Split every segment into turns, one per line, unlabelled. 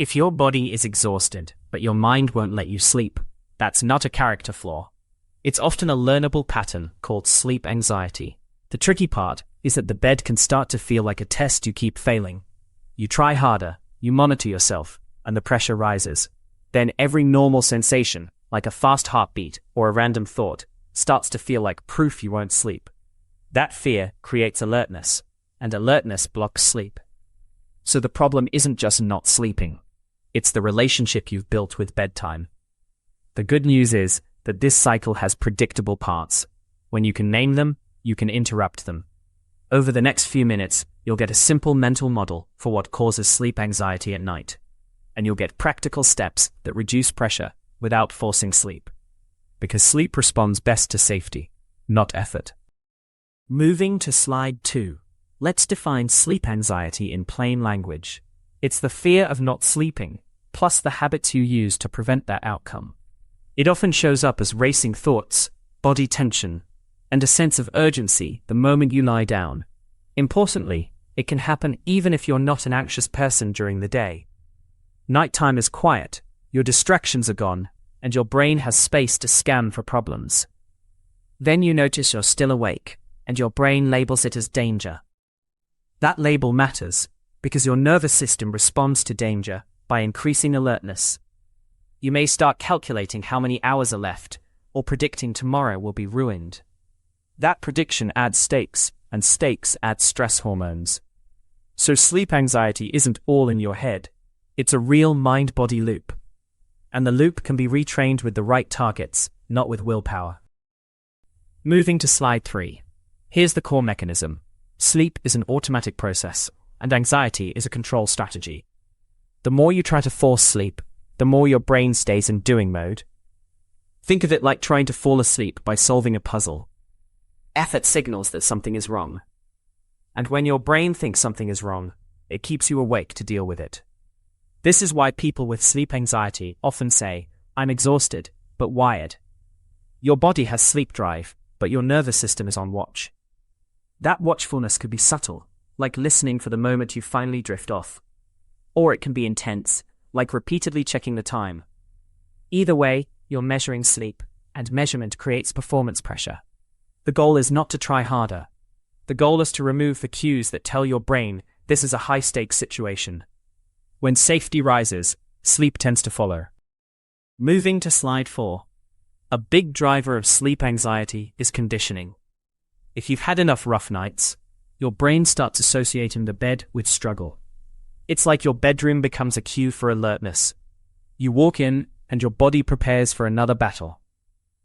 If your body is exhausted, but your mind won't let you sleep, that's not a character flaw. It's often a learnable pattern called sleep anxiety. The tricky part is that the bed can start to feel like a test you keep failing. You try harder, you monitor yourself, and the pressure rises. Then every normal sensation, like a fast heartbeat or a random thought, starts to feel like proof you won't sleep. That fear creates alertness, and alertness blocks sleep. So the problem isn't just not sleeping. It's the relationship you've built with bedtime. The good news is that this cycle has predictable parts. When you can name them, you can interrupt them. Over the next few minutes, you'll get a simple mental model for what causes sleep anxiety at night. And you'll get practical steps that reduce pressure without forcing sleep. Because sleep responds best to safety, not effort. Moving to slide 2. Let's define sleep anxiety in plain language. It's the fear of not sleeping, plus the habits you use to prevent that outcome. It often shows up as racing thoughts, body tension, and a sense of urgency the moment you lie down. Importantly, it can happen even if you're not an anxious person during the day. Nighttime is quiet, your distractions are gone, and your brain has space to scan for problems. Then you notice you're still awake, and your brain labels it as danger. That label matters because your nervous system responds to danger by increasing alertness. You may start calculating how many hours are left, or predicting tomorrow will be ruined. That prediction adds stakes, and stakes add stress hormones. So sleep anxiety isn't all in your head. It's a real mind-body loop. And the loop can be retrained with the right targets, not with willpower. Moving to slide 3. Here's the core mechanism. Sleep is an automatic process, and anxiety is a control strategy. The more you try to force sleep, the more your brain stays in doing mode. Think of it like trying to fall asleep by solving a puzzle. Effort signals that something is wrong. And when your brain thinks something is wrong, it keeps you awake to deal with it. This is why people with sleep anxiety often say, "I'm exhausted, but wired." Your body has sleep drive, but your nervous system is on watch. That watchfulness could be subtle, like listening for the moment you finally drift off. Or it can be intense, like repeatedly checking the time. Either way, you're measuring sleep, and measurement creates performance pressure. The goal is not to try harder. The goal is to remove the cues that tell your brain this is a high-stakes situation. When safety rises, sleep tends to follow. Moving to slide 4. A big driver of sleep anxiety is conditioning. If you've had enough rough nights, your brain starts associating the bed with struggle. It's like your bedroom becomes a cue for alertness. You walk in, and your body prepares for another battle.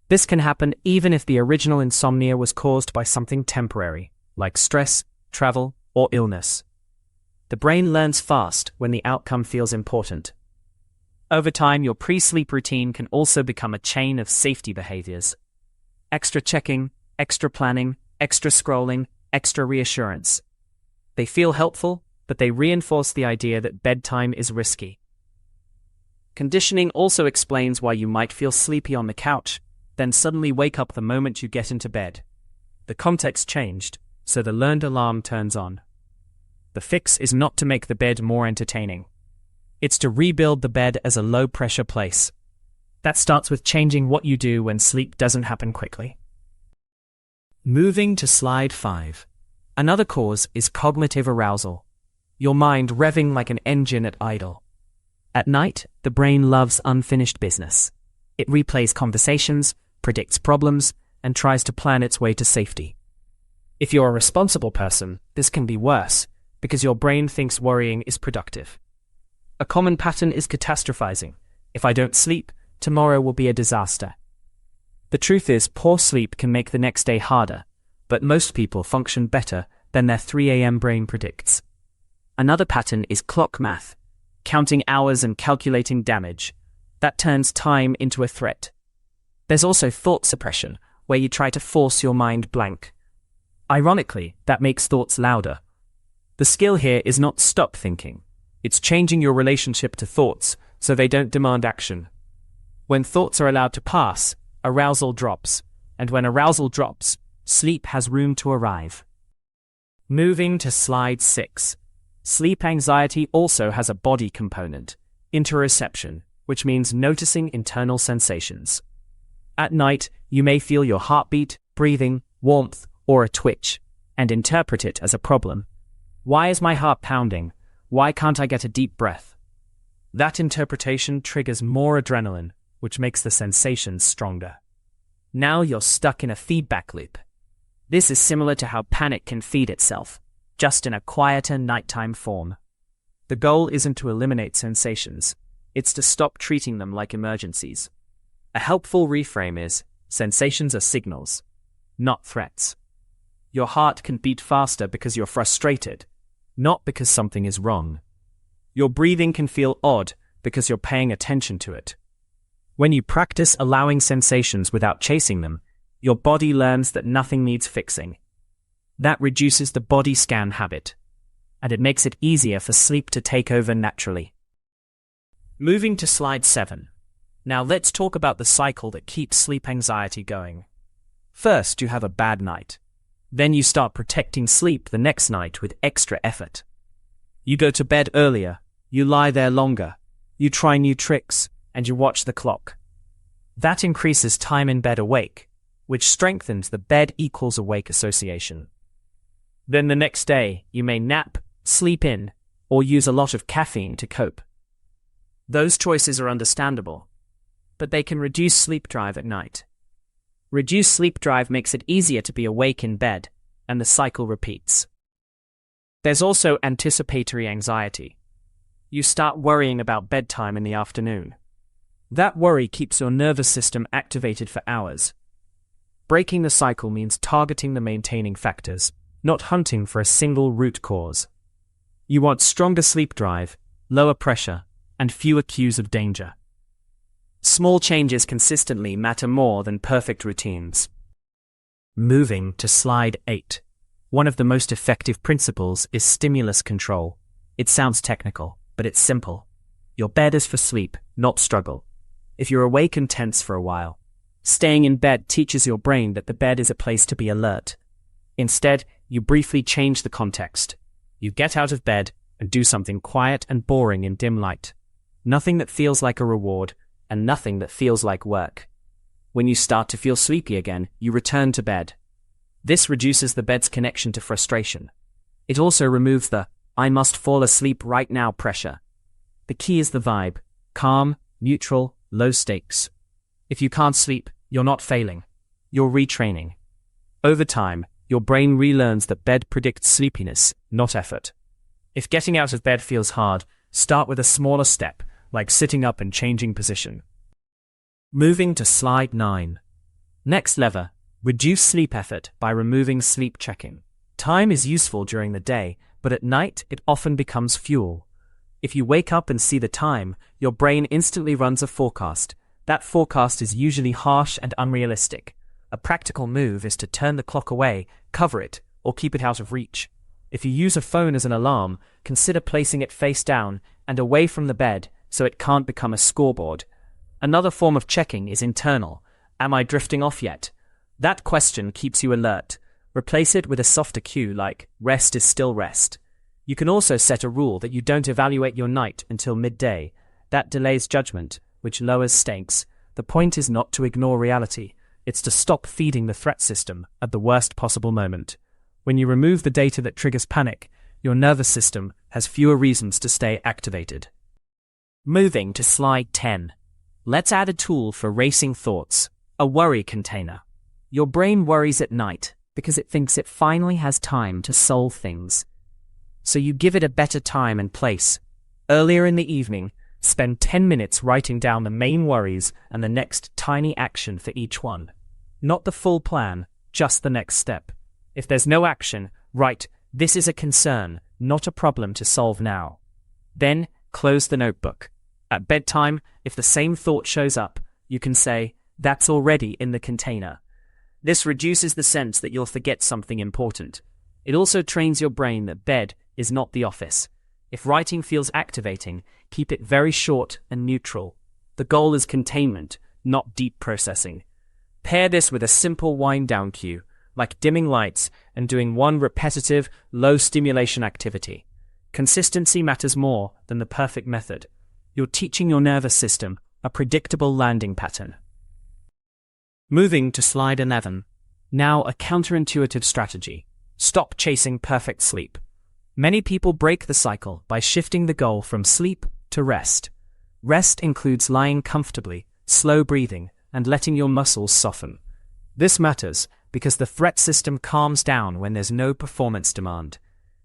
This can happen even if the original insomnia was caused by something temporary, like stress, travel, or illness. The brain learns fast when the outcome feels important. Over time, your pre-sleep routine can also become a chain of safety behaviors. Extra checking, extra planning, extra scrolling, extra reassurance. They feel helpful, but they reinforce the idea that bedtime is risky. Conditioning also explains why you might feel sleepy on the couch, then suddenly wake up the moment you get into bed. The context changed, so the learned alarm turns on. The fix is not to make the bed more entertaining. It's to rebuild the bed as a low-pressure place. That starts with changing what you do when sleep doesn't happen quickly. Moving to slide 5. Another cause is cognitive arousal. Your mind revving like an engine at idle. At night, the brain loves unfinished business. It replays conversations, predicts problems, and tries to plan its way to safety. If you're a responsible person, this can be worse, because your brain thinks worrying is productive. A common pattern is catastrophizing. If I don't sleep, tomorrow will be a disaster. The truth is, poor sleep can make the next day harder, but most people function better than their 3 a.m. brain predicts. Another pattern is clock math, counting hours and calculating damage. That turns time into a threat. There's also thought suppression, where you try to force your mind blank. Ironically, that makes thoughts louder. The skill here is not stop thinking. It's changing your relationship to thoughts so they don't demand action. When thoughts are allowed to pass, arousal drops, and when arousal drops, sleep has room to arrive. Moving to slide 6. Sleep anxiety also has a body component. interoception, which means noticing internal sensations. At night, you may feel your heartbeat, breathing, warmth, or a twitch, and interpret it as a problem. Why is my heart pounding? Why can't I get a deep breath? That interpretation triggers more adrenaline, which makes the sensations stronger. Now you're stuck in a feedback loop. This is similar to how panic can feed itself, just in a quieter nighttime form. The goal isn't to eliminate sensations, it's to stop treating them like emergencies. A helpful reframe is, sensations are signals, not threats. Your heart can beat faster because you're frustrated, not because something is wrong. Your breathing can feel odd because you're paying attention to it. When you practice allowing sensations without chasing them, your body learns that nothing needs fixing. That reduces the body scan habit, and it makes it easier for sleep to take over naturally. Moving to slide 7. Now let's talk about the cycle that keeps sleep anxiety going. First, you have a bad night. Then you start protecting sleep the next night with extra effort. You go to bed earlier, you lie there longer, you try new tricks, and you watch the clock. That increases time in bed awake, which strengthens the bed equals awake association. Then the next day, you may nap, sleep in, or use a lot of caffeine to cope. Those choices are understandable, but they can reduce sleep drive at night. Reduced sleep drive makes it easier to be awake in bed, and the cycle repeats. There's also anticipatory anxiety. You start worrying about bedtime in the afternoon. That worry keeps your nervous system activated for hours. Breaking the cycle means targeting the maintaining factors, not hunting for a single root cause. You want stronger sleep drive, lower pressure, and fewer cues of danger. Small changes consistently matter more than perfect routines. Moving to slide 8. One of the most effective principles is stimulus control. It sounds technical, but it's simple. Your bed is for sleep, not struggle. If you're awake and tense for a while, staying in bed teaches your brain that the bed is a place to be alert. Instead, you briefly change the context. You get out of bed and do something quiet and boring in dim light. Nothing that feels like a reward, and nothing that feels like work. When you start to feel sleepy again, you return to bed. This reduces the bed's connection to frustration. It also removes the, I must fall asleep right now pressure. The key is the vibe, calm, neutral, low stakes. If you can't sleep, you're not failing. You're retraining. Over time, your brain relearns that bed predicts sleepiness, not effort. If getting out of bed feels hard, start with a smaller step, like sitting up and changing position. Moving to slide 9. Next lever, reduce sleep effort by removing sleep checking. Time is useful during the day, but at night it often becomes fuel. If you wake up and see the time, your brain instantly runs a forecast. That forecast is usually harsh and unrealistic. A practical move is to turn the clock away, cover it, or keep it out of reach. If you use a phone as an alarm, consider placing it face down and away from the bed so it can't become a scoreboard. Another form of checking is internal. Am I drifting off yet? That question keeps you alert. Replace it with a softer cue like, rest is still rest. You can also set a rule that you don't evaluate your night until midday. That delays judgment, which lowers stakes. The point is not to ignore reality. It's to stop feeding the threat system at the worst possible moment. When you remove the data that triggers panic, your nervous system has fewer reasons to stay activated. Moving to slide 10. Let's add a tool for racing thoughts, a worry container. Your brain worries at night because it thinks it finally has time to solve things. So you give it a better time and place. Earlier in the evening, spend 10 minutes writing down the main worries and the next tiny action for each one. Not the full plan, just the next step. If there's no action, write, this is a concern, not a problem to solve now. Then, close the notebook. At bedtime, if the same thought shows up, you can say, that's already in the container. This reduces the sense that you'll forget something important. It also trains your brain that bed is not the office. If writing feels activating, keep it very short and neutral. The goal is containment, not deep processing. Pair this with a simple wind-down cue, like dimming lights and doing one repetitive, low-stimulation activity. Consistency matters more than the perfect method. you're teaching your nervous system a predictable landing pattern. Moving to slide 11. Now a counterintuitive strategy. Stop chasing perfect sleep. Many people break the cycle by shifting the goal from sleep to rest. Rest includes lying comfortably, slow breathing, and letting your muscles soften. This matters because the threat system calms down when there's no performance demand.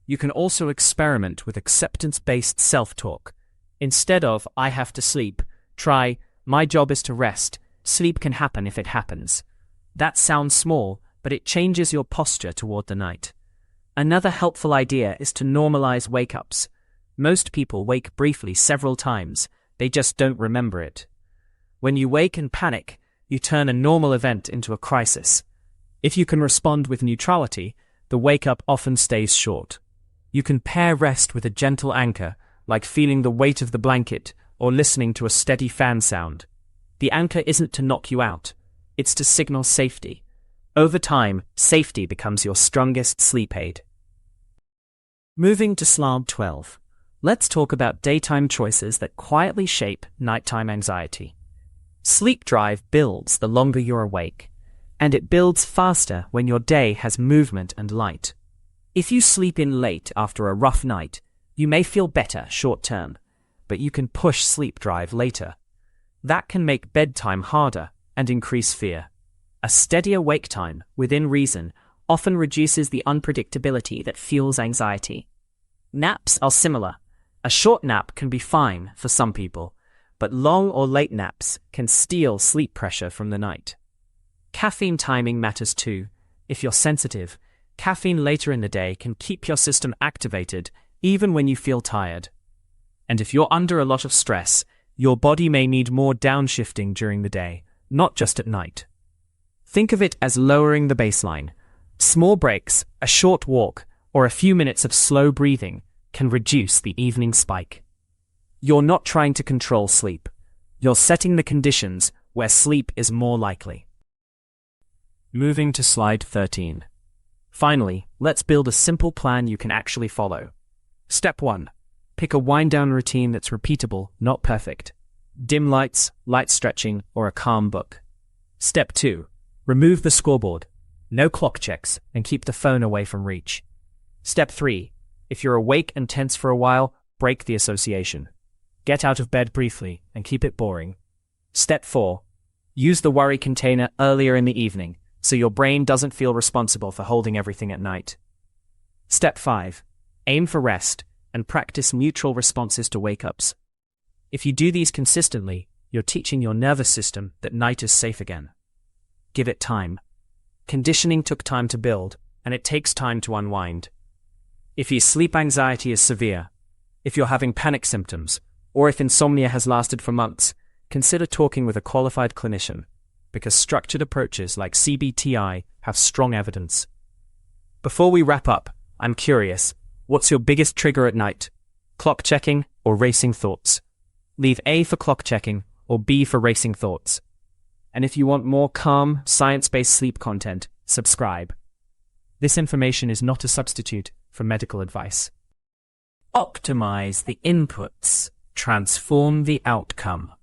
You can also experiment with acceptance-based self-talk. Instead of, "I have to sleep," try, "My job is to rest. Sleep can happen if it happens." That sounds small, but it changes your posture toward the night. Another helpful idea is to normalize wake-ups. Most people wake briefly several times, they just don't remember it. When you wake and panic, you turn a normal event into a crisis. If you can respond with neutrality, the wake-up often stays short. You can pair rest with a gentle anchor, like feeling the weight of the blanket or listening to a steady fan sound. The anchor isn't to knock you out, it's to signal safety. Over time, safety becomes your strongest sleep aid. Moving to slide 12. Let's talk about daytime choices that quietly shape nighttime anxiety. Sleep drive builds the longer you're awake, and it builds faster when your day has movement and light. If you sleep in late after a rough night, you may feel better short-term, but you can push sleep drive later. That can make bedtime harder and increase fear. A steadier wake time, within reason, often reduces the unpredictability that fuels anxiety. Naps are similar. A short nap can be fine for some people, but long or late naps can steal sleep pressure from the night. Caffeine timing matters too. If you're sensitive, caffeine later in the day can keep your system activated even when you feel tired. And if you're under a lot of stress, your body may need more downshifting during the day, not just at night. Think of it as lowering the baseline. Small breaks, a short walk, or a few minutes of slow breathing can reduce the evening spike. You're not trying to control sleep. You're setting the conditions where sleep is more likely. Moving to slide 13. Finally, let's build a simple plan you can actually follow. Step 1. Pick a wind-down routine that's repeatable, not perfect. Dim lights, light stretching, or a calm book. Step 2. Remove the scoreboard. No clock checks, and keep the phone away from reach. Step 3. If you're awake and tense for a while, break the association. Get out of bed briefly and keep it boring. Step 4. Use the worry container earlier in the evening, so your brain doesn't feel responsible for holding everything at night. Step 5. Aim for rest and practice neutral responses to wake-ups. If you do these consistently, you're teaching your nervous system that night is safe again. Give it time. Conditioning took time to build, and it takes time to unwind. If your sleep anxiety is severe, if you're having panic symptoms, or if insomnia has lasted for months, consider talking with a qualified clinician, because structured approaches like CBT-I have strong evidence. Before we wrap up, I'm curious, what's your biggest trigger at night? Clock checking or racing thoughts? Leave A for clock checking or B for racing thoughts. And if you want more calm, science-based sleep content, subscribe. This information is not a substitute for medical advice. Optimize the inputs, transform the outcome.